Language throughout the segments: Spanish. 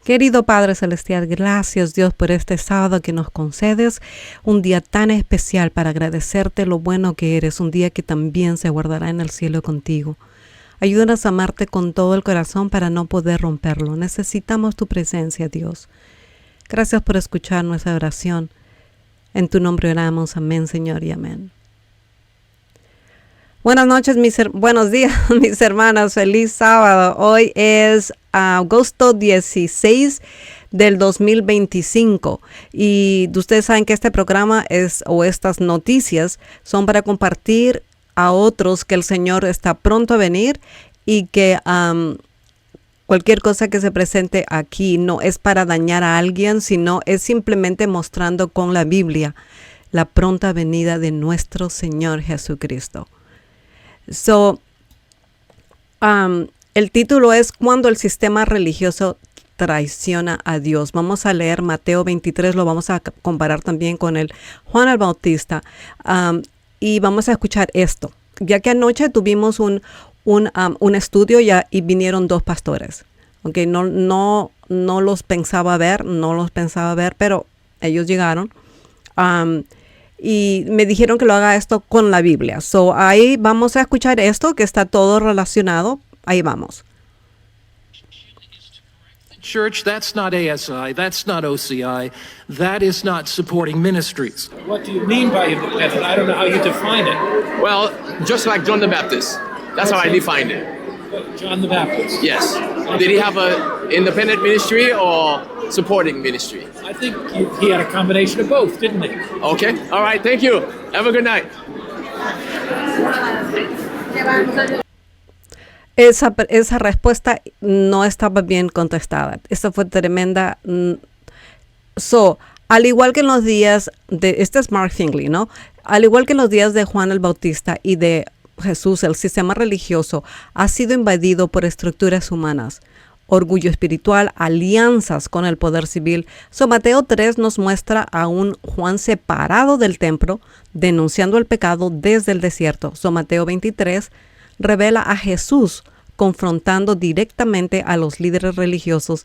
Querido Padre Celestial, gracias Dios por este sábado que nos concedes, un día tan especial para agradecerte lo bueno que eres, un día que también se guardará en el cielo contigo. Ayúdanos a amarte con todo el corazón para no poder romperlo. Necesitamos tu presencia, Dios. Gracias por escuchar nuestra oración. En tu nombre oramos. Amén, Señor, y amén. Buenas noches, buenos días, mis hermanas. Feliz sábado. Hoy es agosto 16 del 2025 y ustedes saben que este programa estas noticias son para compartir a otros que el Señor está pronto a venir y que cualquier cosa que se presente aquí no es para dañar a alguien, sino es simplemente mostrando con la Biblia la pronta venida de nuestro Señor Jesucristo. El título es Cuando el sistema religioso traiciona a Dios. Vamos a leer Mateo 23, lo vamos a comparar también con el Juan el Bautista y vamos a escuchar esto. Ya que anoche tuvimos un estudio y vinieron dos pastores. Okay, no los pensaba ver, pero ellos llegaron. Y me dijeron que lo haga esto con la Biblia. Ahí vamos a escuchar esto, que está todo relacionado. Ahí vamos. Church, that's not ASI, that's not OCI, that is not supporting ministries. What do you mean by independent? I don't know how you define it. Well, just like John the Baptist. That's how I define it. John the Baptist? Yes. Did he have an independent ministry or supporting ministry? I think he had a combination of both, didn't he? Okay. All right. Thank you. Have a good night. Esa respuesta no estaba bien contestada. Esa fue tremenda. Al igual que en los días este es Mark Finley, ¿no? Al igual que en los días de Juan el Bautista y de Jesús, el sistema religioso ha sido invadido por estructuras humanas, orgullo espiritual, alianzas con el poder civil. Mateo 3 nos muestra a un Juan separado del templo, denunciando el pecado desde el desierto. Mateo 23 revela a Jesús confrontando directamente a los líderes religiosos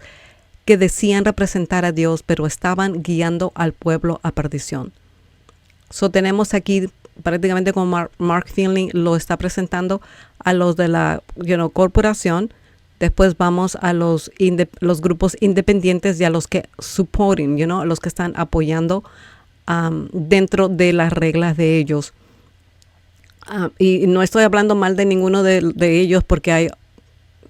que decían representar a Dios, pero estaban guiando al pueblo a perdición. Tenemos aquí prácticamente como Mark Finley lo está presentando a los de la corporación. Después vamos a los grupos independientes y a los que supporting, a los que están apoyando dentro de las reglas de ellos. Y no estoy hablando mal de ninguno de ellos porque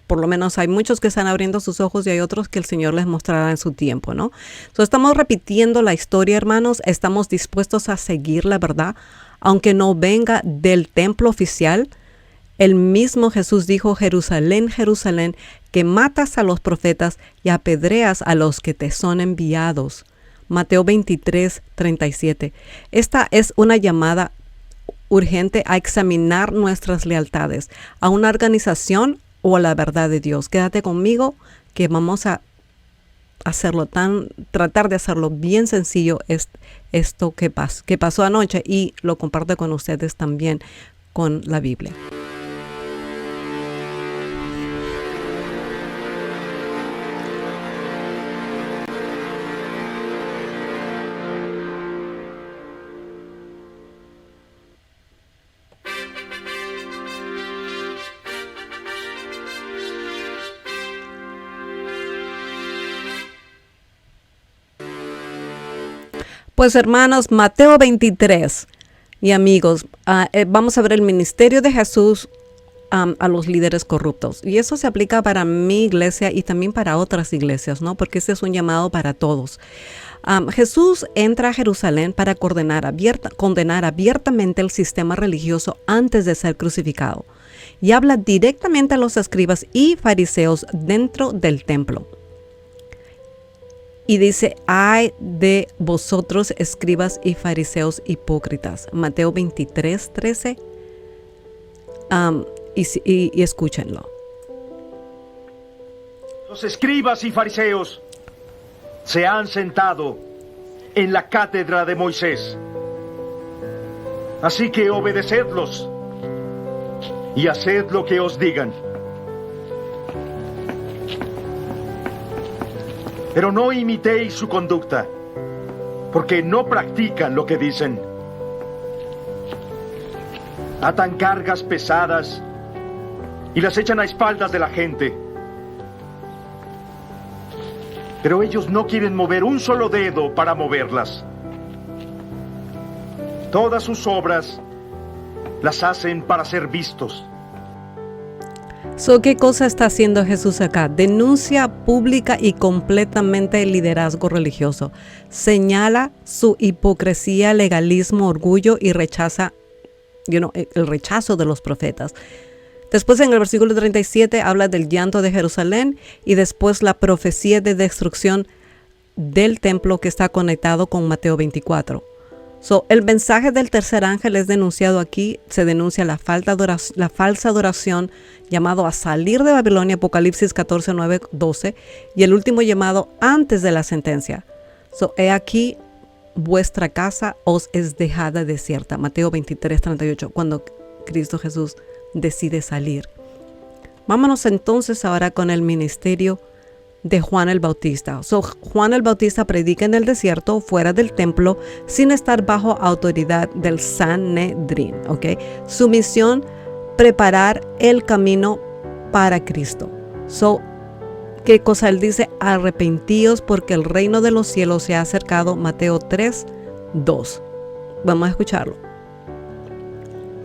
por lo menos hay muchos que están abriendo sus ojos y hay otros que el Señor les mostrará en su tiempo, ¿no? Estamos repitiendo la historia, hermanos. Estamos dispuestos a seguir la verdad, aunque no venga del templo oficial. El mismo Jesús dijo: Jerusalén, Jerusalén, que matas a los profetas y apedreas a los que te son enviados. Mateo 23, 37. Esta es una llamada urgente a examinar nuestras lealtades a una organización o a la verdad de Dios. Quédate conmigo que vamos a tratar de hacerlo bien sencillo esto que pasó anoche, y lo comparto con ustedes también con la Biblia. Pues hermanos, Mateo 23 y amigos, vamos a ver el ministerio de Jesús a los líderes corruptos. Y eso se aplica para mi iglesia y también para otras iglesias, ¿no? Porque este es un llamado para todos. Jesús entra a Jerusalén para condenar abiertamente el sistema religioso antes de ser crucificado. Y habla directamente a los escribas y fariseos dentro del templo. Y dice: ay de vosotros, escribas y fariseos hipócritas. Mateo 23, 13. Y escúchenlo. Los escribas y fariseos se han sentado en la cátedra de Moisés. Así que obedecedlos y haced lo que os digan. Pero no imitéis su conducta, porque no practican lo que dicen. Atan cargas pesadas y las echan a espaldas de la gente. Pero ellos no quieren mover un solo dedo para moverlas. Todas sus obras las hacen para ser vistos. So, ¿qué cosa está haciendo Jesús acá? Denuncia pública y completamente el liderazgo religioso. Señala su hipocresía, legalismo, orgullo y rechaza, el rechazo de los profetas. Después en el versículo 37 habla del llanto de Jerusalén y después la profecía de destrucción del templo que está conectado con Mateo 24. So, el mensaje del tercer ángel es denunciado aquí. Se denuncia la falsa adoración, llamado a salir de Babilonia, Apocalipsis 14, 9, 12, y el último llamado antes de la sentencia. So, he aquí, vuestra casa os es dejada desierta. Mateo 23, 38, cuando Cristo Jesús decide salir. Vámonos entonces ahora con el ministerio de Juan el Bautista. So, Juan el Bautista predica en el desierto, fuera del templo, sin estar bajo autoridad del Sanedrín. ¿Okay? Su misión, preparar el camino para Cristo. So, ¿qué cosa él dice? Arrepentíos porque el reino de los cielos se ha acercado. Mateo 3, 2. Vamos a escucharlo.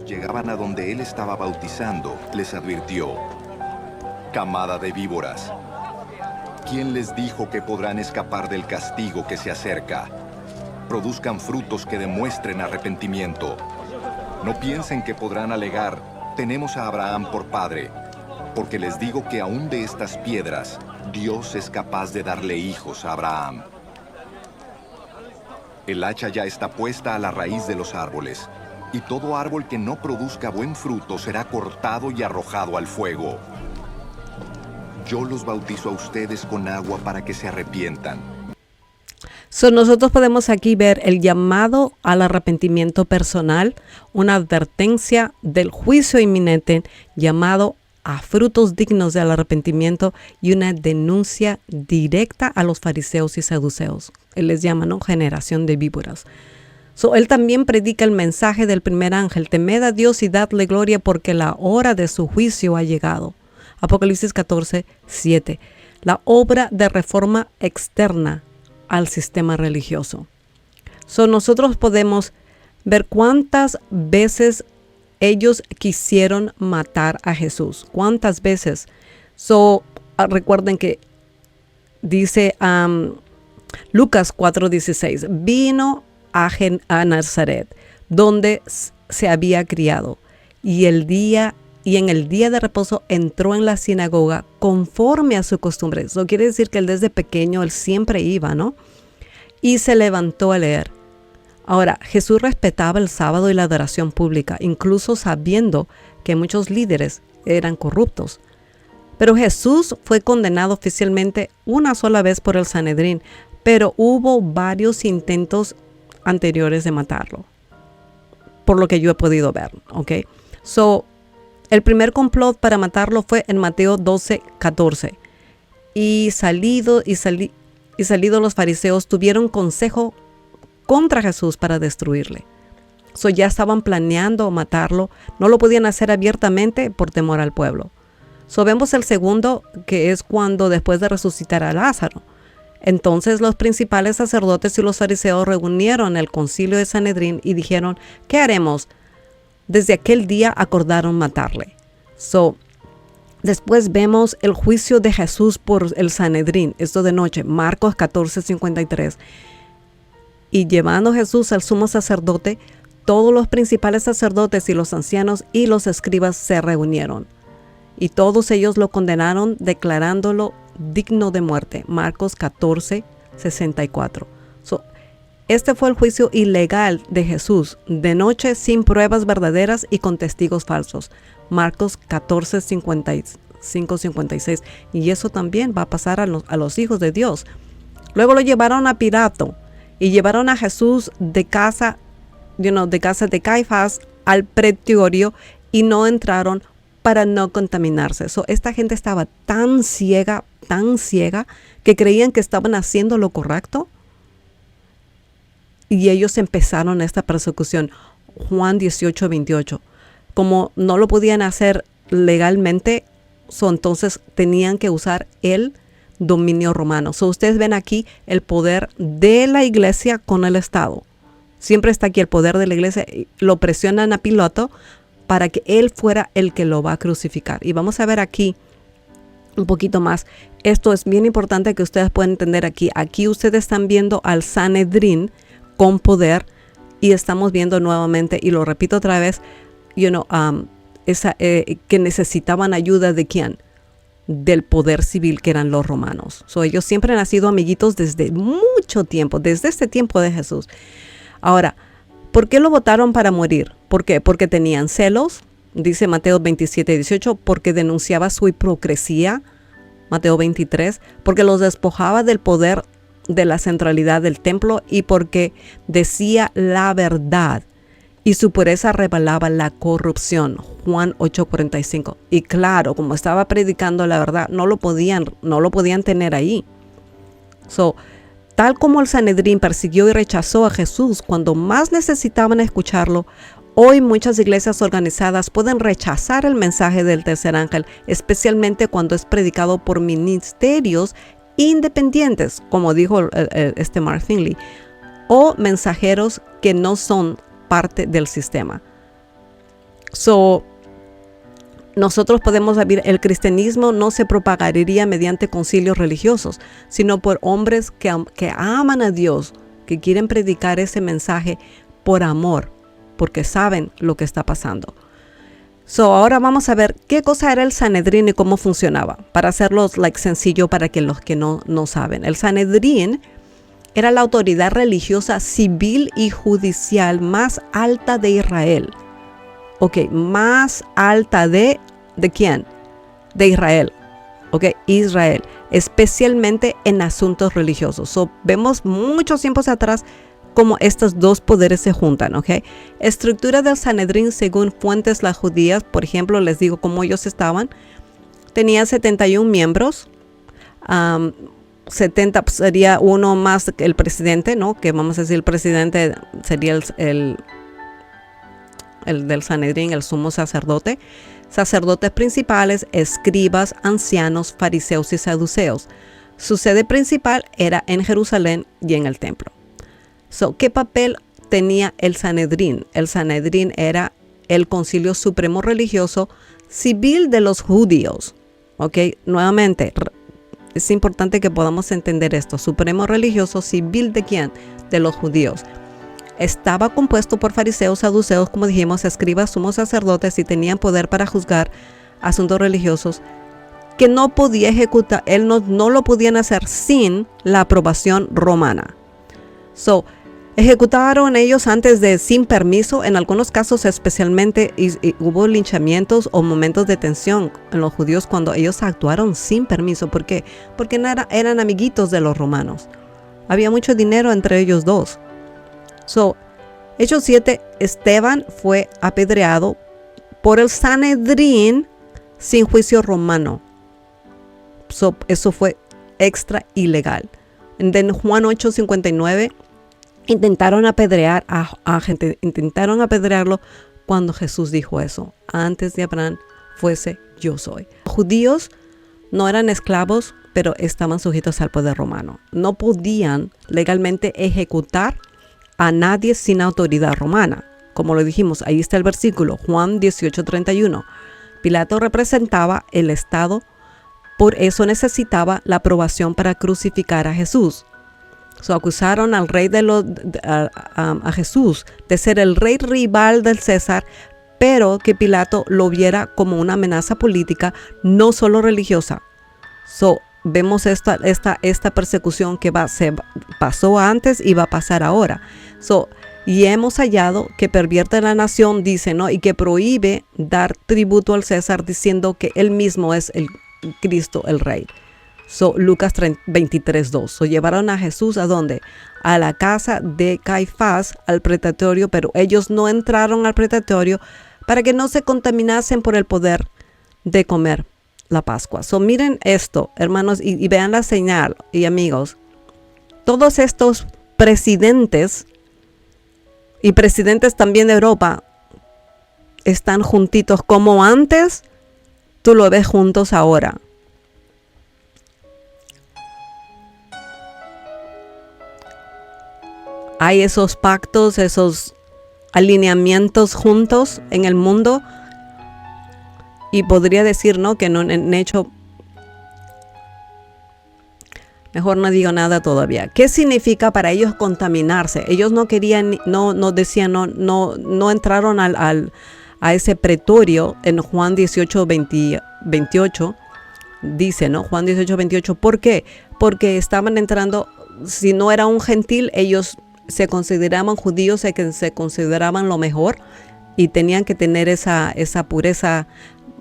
Llegaban a donde él estaba bautizando, les advirtió: camada de víboras, ¿quién les dijo que podrán escapar del castigo que se acerca? Produzcan frutos que demuestren arrepentimiento. No piensen que podrán alegar: tenemos a Abraham por padre, porque les digo que aún de estas piedras, Dios es capaz de darle hijos a Abraham. El hacha ya está puesta a la raíz de los árboles, y todo árbol que no produzca buen fruto será cortado y arrojado al fuego. Yo los bautizo a ustedes con agua para que se arrepientan. So, nosotros podemos aquí ver el llamado al arrepentimiento personal, una advertencia del juicio inminente, llamado a frutos dignos del arrepentimiento y una denuncia directa a los fariseos y saduceos. Él les llama, ¿no?, generación de víboras. So, él también predica el mensaje del primer ángel: temed a Dios y dadle gloria porque la hora de su juicio ha llegado. Apocalipsis 14, 7. La obra de reforma externa al sistema religioso. So, nosotros podemos ver cuántas veces ellos quisieron matar a Jesús. ¿Cuántas veces? So, recuerden que dice Lucas 4:16, vino a Nazaret, donde se había criado, y en el día de reposo entró en la sinagoga conforme a su costumbre. Eso quiere decir que él desde pequeño, él siempre iba, ¿no? Y se levantó a leer. Ahora, Jesús respetaba el sábado y la adoración pública, incluso sabiendo que muchos líderes eran corruptos. Pero Jesús fue condenado oficialmente una sola vez por el Sanedrín, pero hubo varios intentos anteriores de matarlo, por lo que yo he podido ver, ¿ok? So, el primer complot para matarlo fue en Mateo 12, 14. Y salidos los fariseos tuvieron consejo contra Jesús para destruirle. So, ya estaban planeando matarlo. No lo podían hacer abiertamente por temor al pueblo. So, vemos el segundo, que es cuando después de resucitar a Lázaro. Entonces los principales sacerdotes y los fariseos reunieron el concilio de Sanedrín y dijeron: ¿qué haremos? Desde aquel día acordaron matarle. So, después vemos el juicio de Jesús por el Sanedrín, esto de noche, Marcos 14, 53. Y llevando Jesús al sumo sacerdote, todos los principales sacerdotes y los ancianos y los escribas se reunieron. Y todos ellos lo condenaron, declarándolo digno de muerte. Marcos 14, 64. So, este fue el juicio ilegal de Jesús, de noche, sin pruebas verdaderas y con testigos falsos. Marcos 14, 55, 56. Y eso también va a pasar a los hijos de Dios. Luego lo llevaron a Pilato y llevaron a Jesús de casa de Caifás al pretorio y no entraron para no contaminarse. Esta gente estaba tan ciega, que creían que estaban haciendo lo correcto. Y ellos empezaron esta persecución. Juan 18:28. Como no lo podían hacer legalmente, entonces tenían que usar el dominio romano. Ustedes ven aquí el poder de la iglesia con el Estado. Siempre está aquí el poder de la iglesia. Lo presionan a Pilato para que él fuera el que lo va a crucificar. Y vamos a ver aquí un poquito más. Esto es bien importante que ustedes puedan entender aquí. Aquí ustedes están viendo al Sanedrín con poder y estamos viendo nuevamente, y lo repito otra vez, que necesitaban ayuda de ¿quién? Del poder civil, que eran los romanos. Ellos siempre han sido amiguitos desde mucho tiempo, desde este tiempo de Jesús. Ahora, ¿por qué lo votaron para morir? ¿Por qué? Porque tenían celos, dice Mateo 27:18, porque denunciaba su hipocresía, Mateo 23, porque los despojaba del poder de la centralidad del templo y porque decía la verdad y su pureza revelaba la corrupción, Juan 8:45. Y claro, como estaba predicando la verdad, no lo podían tener ahí. Tal como el Sanedrín persiguió y rechazó a Jesús cuando más necesitaban escucharlo, hoy muchas iglesias organizadas pueden rechazar el mensaje del tercer ángel, especialmente cuando es predicado por ministerios independientes, como dijo Mark Finley, o mensajeros que no son parte del sistema. Nosotros podemos ver, el cristianismo no se propagaría mediante concilios religiosos, sino por hombres que aman a Dios, que quieren predicar ese mensaje por amor, porque saben lo que está pasando. Ahora vamos a ver qué cosa era el Sanedrín y cómo funcionaba, para hacerlo sencillo para que los que no saben. El Sanedrín era la autoridad religiosa, civil y judicial más alta de Israel. Más alta ¿de quién? De Israel. Israel, especialmente en asuntos religiosos. Vemos muchos tiempos atrás como estos dos poderes se juntan, Estructura del Sanedrín según fuentes las judías, por ejemplo, les digo cómo ellos estaban. Tenía 71 miembros, 70 sería uno más que el presidente, que vamos a decir el presidente sería el del Sanedrín, el sumo sacerdote, sacerdotes principales, escribas, ancianos, fariseos y saduceos. Su sede principal era en Jerusalén y en el templo. ¿Qué papel tenía el Sanedrín? El Sanedrín era el concilio supremo religioso civil de los judíos. Nuevamente, es importante que podamos entender esto. Supremo religioso civil ¿de quién? De los judíos. Estaba compuesto por fariseos, saduceos, como dijimos, escribas, sumos sacerdotes, y tenían poder para juzgar asuntos religiosos que no podía ejecutar, no lo podían hacer sin la aprobación romana. Ejecutaron ellos sin permiso, en algunos casos especialmente, y hubo linchamientos o momentos de tensión en los judíos cuando ellos actuaron sin permiso. ¿Por qué? Porque eran amiguitos de los romanos. Había mucho dinero entre ellos dos. Hechos 7, Esteban fue apedreado por el Sanedrín sin juicio romano. Eso fue extra ilegal. En Juan 8:59, intentaron apedrear a gente, intentaron apedrearlo cuando Jesús dijo eso: antes de Abraham fuese yo soy. Los judíos no eran esclavos, pero estaban sujetos al poder romano. No podían legalmente ejecutar a nadie sin autoridad romana. Como lo dijimos, ahí está el versículo, Juan 18:31. Pilato representaba el Estado, por eso necesitaba la aprobación para crucificar a Jesús. Acusaron al rey a Jesús de ser el rey rival del César, pero que Pilato lo viera como una amenaza política, no solo religiosa. Vemos esta persecución que pasó antes y va a pasar ahora. Y hemos hallado que pervierte la nación, dice, y que prohíbe dar tributo al César, diciendo que él mismo es el Cristo, el rey. Lucas 23:2. Llevaron a Jesús ¿a dónde? A la casa de Caifás, al pretorio, pero ellos no entraron al pretorio para que no se contaminasen por el poder de comer la Pascua. So, miren esto, hermanos, y vean la señal, y amigos. Todos estos presidentes y presidentes también de Europa están juntitos como antes, tú lo ves juntos ahora. Hay esos pactos, esos alineamientos juntos en el mundo. Y podría decir, ¿no?, que no han hecho. Mejor no digo nada todavía. ¿Qué significa para ellos contaminarse? Ellos no querían, no decían, no entraron a ese pretorio en Juan 18, 28. Dice, ¿no? Juan 18, 28. ¿Por qué? Porque estaban entrando, si no era un gentil, ellos se consideraban judíos, se consideraban lo mejor y tenían que tener esa pureza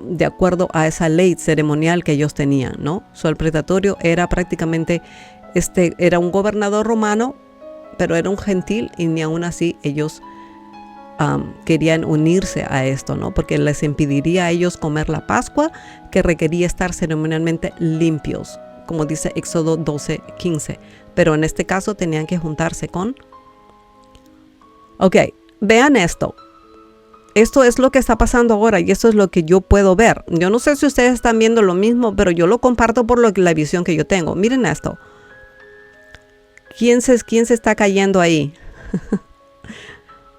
de acuerdo a esa ley ceremonial que ellos tenían, ¿no? El pretorio era prácticamente, era un gobernador romano, pero era un gentil y ni aún así ellos querían unirse a esto, ¿no? Porque les impediría a ellos comer la Pascua, que requería estar ceremonialmente limpios, como dice Éxodo 12, 15. Pero en este caso tenían que juntarse con. Ok, vean esto. Esto es lo que está pasando ahora y esto es lo que yo puedo ver. Yo no sé si ustedes están viendo lo mismo, pero yo lo comparto por la visión que yo tengo. Miren esto. ¿Quién se está cayendo ahí?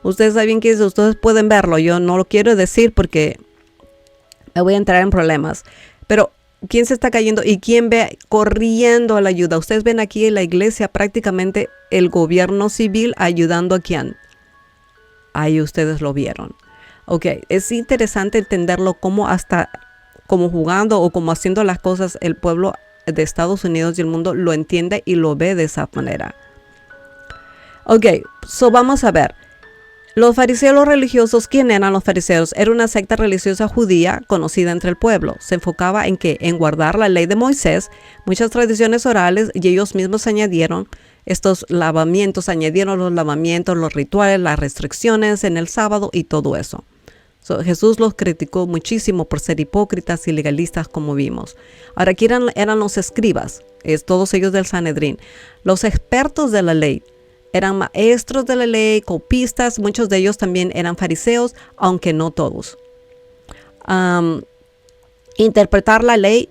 Ustedes saben que ustedes pueden verlo. Yo no lo quiero decir porque me voy a entrar en problemas. Pero ¿quién se está cayendo y quién ve corriendo a la ayuda? Ustedes ven aquí en la iglesia prácticamente el gobierno civil ayudando a quién. Ahí ustedes lo vieron. Ok, es interesante entenderlo como jugando o como haciendo las cosas el pueblo de Estados Unidos y el mundo lo entiende y lo ve de esa manera. Ok, vamos a ver. Los fariseos religiosos, ¿quién eran los fariseos? Era una secta religiosa judía conocida entre el pueblo. Se enfocaba en guardar la ley de Moisés, muchas tradiciones orales, y ellos mismos añadieron estos lavamientos, los rituales, las restricciones en el sábado y todo eso. Jesús los criticó muchísimo por ser hipócritas y legalistas, como vimos. Ahora, aquí eran los escribas, todos ellos del Sanedrín, los expertos de la ley. Eran maestros de la ley, copistas, muchos de ellos también eran fariseos, aunque no todos. Interpretar la ley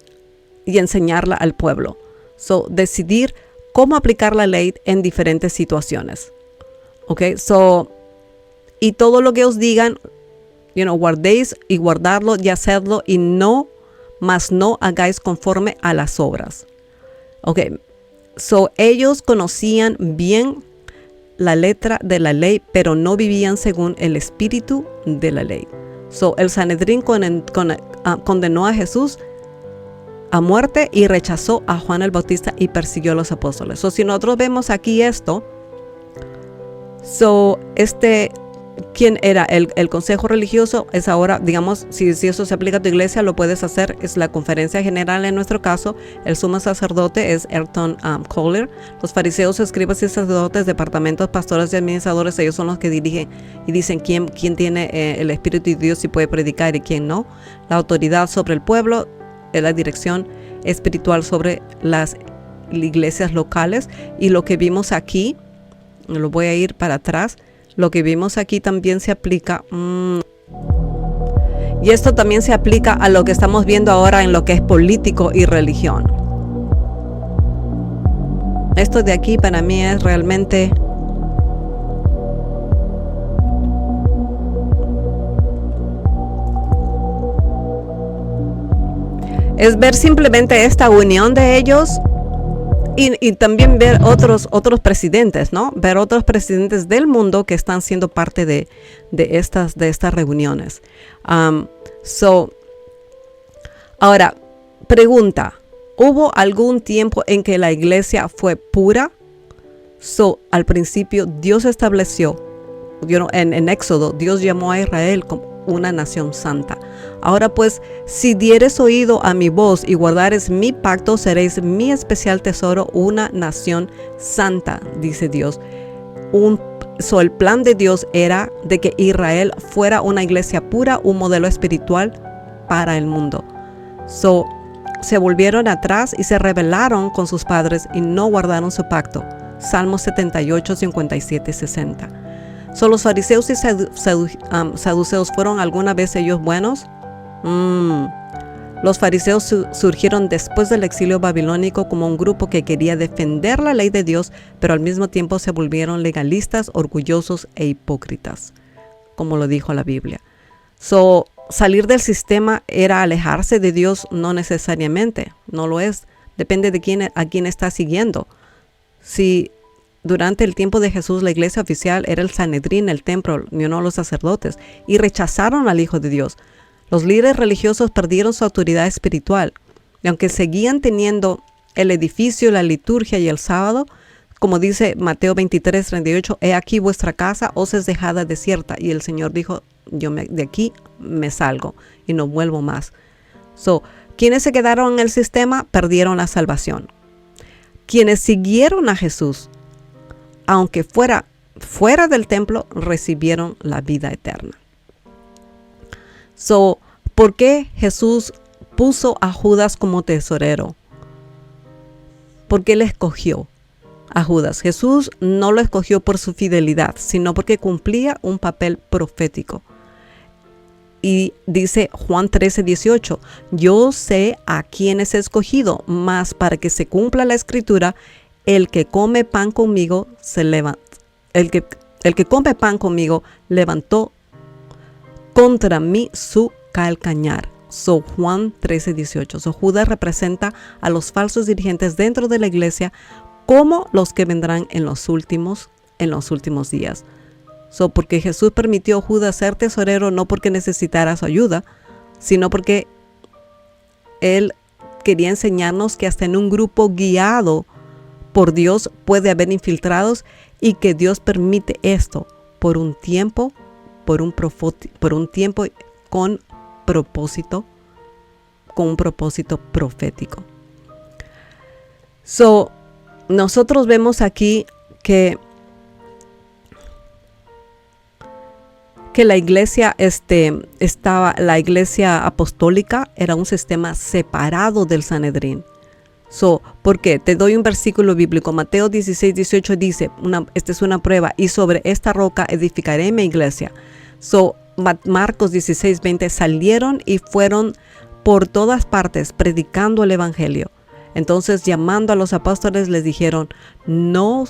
y enseñarla al pueblo. Decidir cómo aplicar la ley en diferentes situaciones. Y todo lo que os digan, guardéis y guardarlo y hacedlo y no hagáis conforme a las obras. Ellos conocían bien la letra de la ley, pero no vivían según el espíritu de la ley. El Sanedrín condenó a Jesús a muerte y rechazó a Juan el Bautista y persiguió a los apóstoles. Si nosotros vemos aquí esto, ¿quién era? El consejo religioso es ahora, digamos, si eso se aplica a tu iglesia, lo puedes hacer, es la conferencia general en nuestro caso. El sumo sacerdote es Elton Kohler. Los fariseos, escribas y sacerdotes, departamentos, pastores y administradores, ellos son los que dirigen y dicen quién tiene el Espíritu de Dios y puede predicar y quién no. La autoridad sobre el pueblo es la dirección espiritual sobre las iglesias locales. Y lo que vimos aquí, lo voy a ir para atrás, lo que vimos aquí también se aplica. Y esto también se aplica a lo que estamos viendo ahora en lo que es político y religión. Esto de aquí para mí es realmente es ver simplemente esta unión de ellos. Y también ver otros presidentes, ¿no? Ver otros presidentes del mundo que están siendo parte de estas reuniones. Ahora, pregunta, ¿hubo algún tiempo en que la iglesia fue pura? Al principio Dios estableció, en Éxodo, Dios llamó a Israel como una nación santa. Ahora pues, si dieres oído a mi voz y guardares mi pacto, seréis mi especial tesoro, una nación santa, dice Dios. El plan de Dios era de que Israel fuera una iglesia pura, un modelo espiritual para el mundo. So, se volvieron atrás y se rebelaron con sus padres y no guardaron su pacto. Salmos 78, 57, 60. So, ¿los fariseos y saduceos fueron alguna vez ellos buenos? Los fariseos surgieron después del exilio babilónico como un grupo que quería defender la ley de Dios, pero al mismo tiempo se volvieron legalistas, orgullosos e hipócritas, como lo dijo la Biblia. So, salir del sistema era alejarse de Dios, no necesariamente, no lo es. Depende de a quién está siguiendo. Si durante el tiempo de Jesús la iglesia oficial era el Sanedrín, el templo, no los sacerdotes, y rechazaron al Hijo de Dios, los líderes religiosos perdieron su autoridad espiritual. Y aunque seguían teniendo el edificio, la liturgia y el sábado, como dice Mateo 23, 38, he aquí vuestra casa os es dejada desierta. Y el Señor dijo, de aquí me salgo y no vuelvo más. So, quienes se quedaron en el sistema perdieron la salvación. Quienes siguieron a Jesús, aunque fuera del templo, recibieron la vida eterna. So, ¿por qué Jesús puso a Judas como tesorero? ¿Por qué le escogió a Judas? Jesús no lo escogió por su fidelidad, sino porque cumplía un papel profético. Y dice Juan 13, 18, yo sé a quién es escogido, mas para que se cumpla la escritura, el que come pan conmigo se levanta. El que come pan conmigo levantó contra mí su calcañar. So, Juan 13, 18. So, Judas representa a los falsos dirigentes dentro de la iglesia como los que vendrán en los últimos días. So, porque Jesús permitió a Judas ser tesorero no porque necesitara su ayuda, sino porque Él quería enseñarnos que hasta en un grupo guiado por Dios puede haber infiltrados y que Dios permite esto por un tiempo, con un propósito profético. So, nosotros vemos aquí que la iglesia la iglesia apostólica era un sistema separado del Sanedrín. So, ¿por qué? Te doy un versículo bíblico. Mateo 16, 18 dice, esta es una prueba, y sobre esta roca edificaré mi iglesia. So, Marcos 16, 20, salieron y fueron por todas partes predicando el evangelio. Entonces, llamando a los apóstoles, les dijeron, no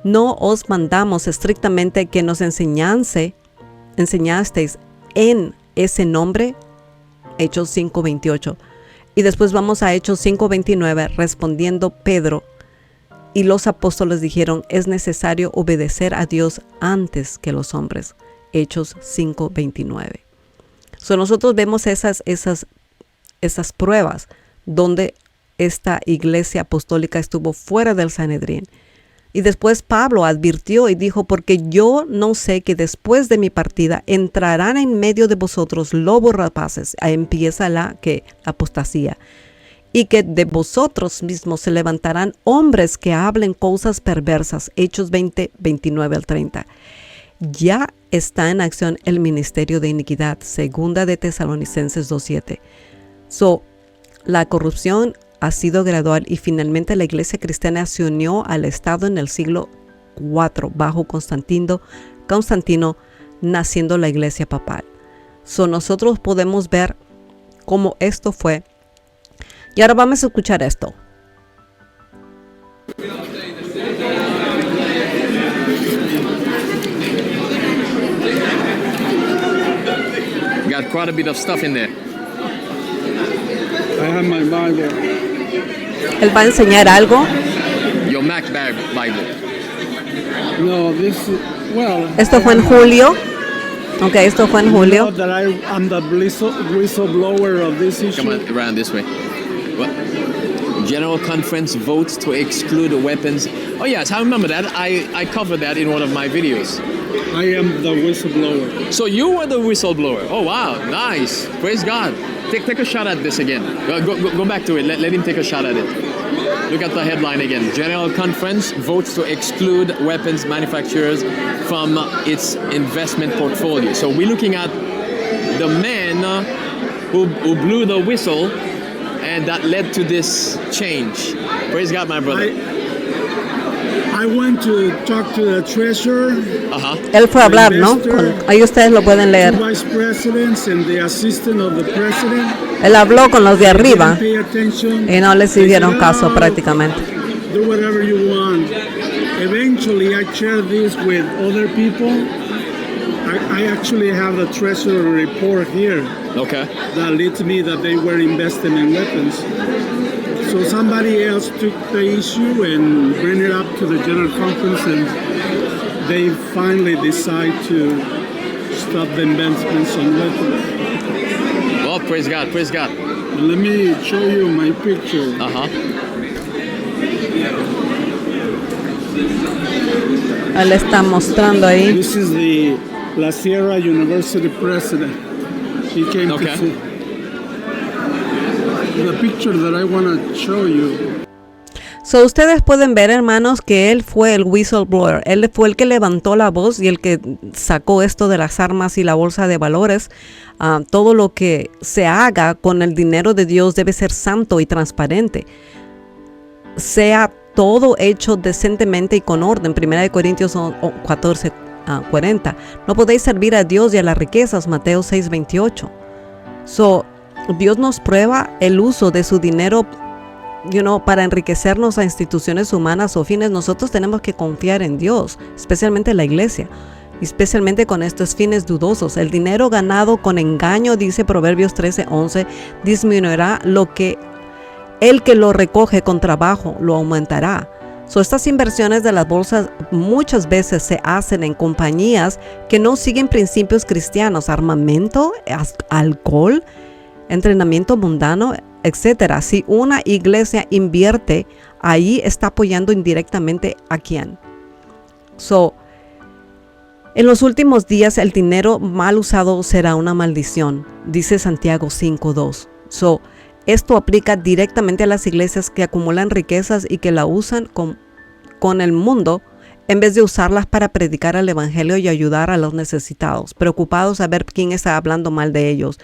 os mandamos estrictamente que nos enseñasteis en ese nombre. Hechos 5, 28. Y después vamos a Hechos 5, 29, respondiendo Pedro y los apóstoles dijeron, es necesario obedecer a Dios antes que los hombres. Hechos 5, 29. So, nosotros vemos esas pruebas donde esta iglesia apostólica estuvo fuera del Sanedrín. Y después Pablo advirtió y dijo, porque yo no sé que después de mi partida entrarán en medio de vosotros lobos rapaces. Ahí empieza la apostasía. Y que de vosotros mismos se levantarán hombres que hablen cosas perversas. Hechos 20, 29 al 30. Ya está en acción el ministerio de iniquidad. Segunda de Tesalonicenses 2:7. So, la corrupción ha sido gradual y finalmente la iglesia cristiana se unió al Estado en el siglo IV bajo Constantino, naciendo la iglesia papal. So, nosotros podemos ver cómo esto fue. Y ahora vamos a escuchar esto. Got quite a bit of stuff in there. I have my Bible. Él va a enseñar algo. Your Mac Bible. No, this is, well. Esto fue en julio. Ok, esto fue en julio. You know that I'm the whistleblower of this issue. Come on, around this way. What? General Conference votes to exclude weapons. Oh yes, I remember that. I covered that in one of my videos. I am the whistleblower. So you were the whistleblower. Oh wow, nice. Praise God. Take a shot at this again. Go back to it. Let him take a shot at it. Look at the headline again. General Conference votes to exclude weapons manufacturers from its investment portfolio. So we're looking at the man who blew the whistle, and that led to this change. Praise God, my brother. I went to talk to the treasurer, Él fue a hablar, ¿no? Ahí ustedes lo pueden leer. two vice presidents, and the assistant of the president. Él habló con los de arriba Pay attention. y no les They hicieron said, caso "Oh, prácticamente. Do whatever you want." Eventually, I shared this with other people. I actually have the treasurer report here Okay. that leads me that they were investing in weapons. So somebody else took the issue and bring it up to the general conference, and they finally decide to stop the investments on weapons. Well, praise God, praise God. And let me show you my picture. Él está mostrando ahí. This is the La Sierra University president. He came Okay. to see. The picture that I want to show you. So, ustedes pueden ver, hermanos, que él fue el whistleblower. Él fue el que levantó la voz y el que sacó esto de las armas y la bolsa de valores. Todo lo que se haga con el dinero de Dios debe ser santo y transparente. Sea todo hecho decentemente y con orden. 1 Corintios 14:40. No podéis servir a Dios y a las riquezas. Mateo 6:28. So, Dios nos prueba el uso de su dinero, para enriquecernos a instituciones humanas o fines. Nosotros tenemos que confiar en Dios, especialmente la iglesia, especialmente con estos fines dudosos. El dinero ganado con engaño, dice Proverbios 13:11, disminuirá el que lo recoge con trabajo lo aumentará. So, estas inversiones de las bolsas muchas veces se hacen en compañías que no siguen principios cristianos, armamento, alcohol, entrenamiento mundano, etcétera. Si una iglesia invierte, ahí está apoyando indirectamente a quién. So, en los últimos días el dinero mal usado será una maldición, dice Santiago 5:2. So, esto aplica directamente a las iglesias que acumulan riquezas y que la usan con el mundo en vez de usarlas para predicar el evangelio y ayudar a los necesitados, preocupados a ver quién está hablando mal de ellos.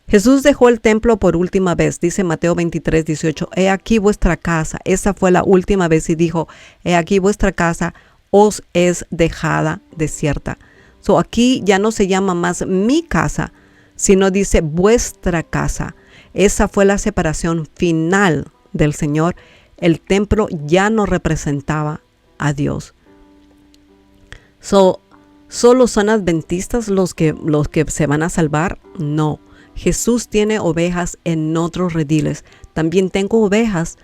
Jesús dejó el templo por última vez, dice Mateo 23:18, he aquí vuestra casa. Esa fue la última vez y dijo, he aquí vuestra casa os es dejada desierta. So, aquí ya no se llama más mi casa, sino dice vuestra casa. Esa fue la separación final del Señor. El templo ya no representaba a Dios. So, ¿solo son adventistas los que se van a salvar? No. Jesús tiene ovejas en otros rediles. También tengo ovejas,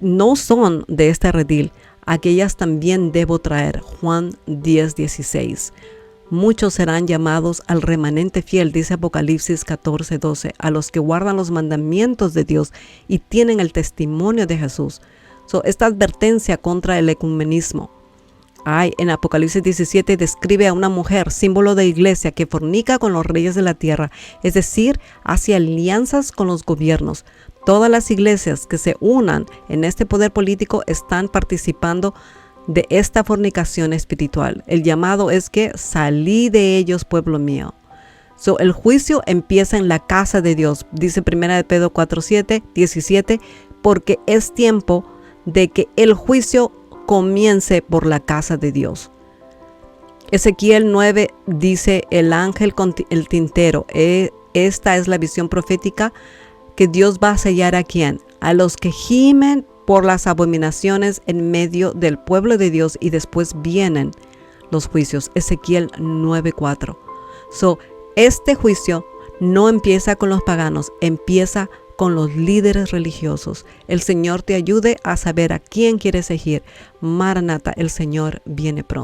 no son de este redil. Aquellas también debo traer. Juan 10:16. Muchos serán llamados al remanente fiel, dice Apocalipsis 14:12, a los que guardan los mandamientos de Dios y tienen el testimonio de Jesús. So, esta advertencia contra el ecumenismo. En Apocalipsis 17 describe a una mujer, símbolo de iglesia, que fornica con los reyes de la tierra, es decir, hace alianzas con los gobiernos. Todas las iglesias que se unan en este poder político están participando de esta fornicación espiritual. El llamado es que salí de ellos, pueblo mío. So, el juicio empieza en la casa de Dios, dice 1 de Pedro 4:17, porque es tiempo de que el juicio comience por la casa de Dios. Ezequiel 9 dice, el ángel con el tintero. Esta es la visión profética que Dios va a sellar a quién, a los que gimen por las abominaciones en medio del pueblo de Dios, y después vienen los juicios. Ezequiel 9:4. So, este juicio no empieza con los paganos, empieza con los líderes religiosos. El Señor te ayude a saber a quién quieres seguir. Maranata, el Señor viene pronto.